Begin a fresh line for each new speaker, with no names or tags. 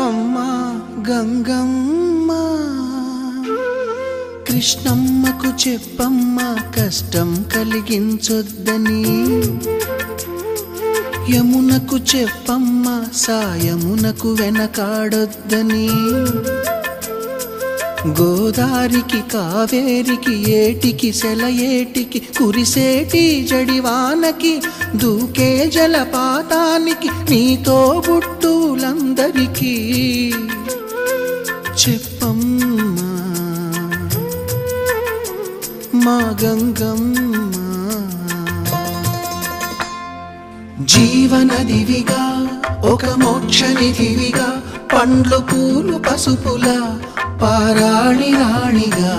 అమ్మా గంగమ్మ కృష్ణమ్మకు చెప్పమ్మా కష్టం కలిగించొద్దని, యమునకు చెప్పమ్మా సాయమునకు వెనకాడొద్దని, గోదారికి కావేరికి ఏటికి సెలయేటికి కురిసేటి జడివానకి దూకే జలపాతానికి నీతో బుట్టులందరికీ చెప్పమ్మా మా గంగమ్మ. జీవనదివిగా ఒక మోక్షనిధివిగా పండ్లు పూలు పసుపుల పారాణి రాణిగా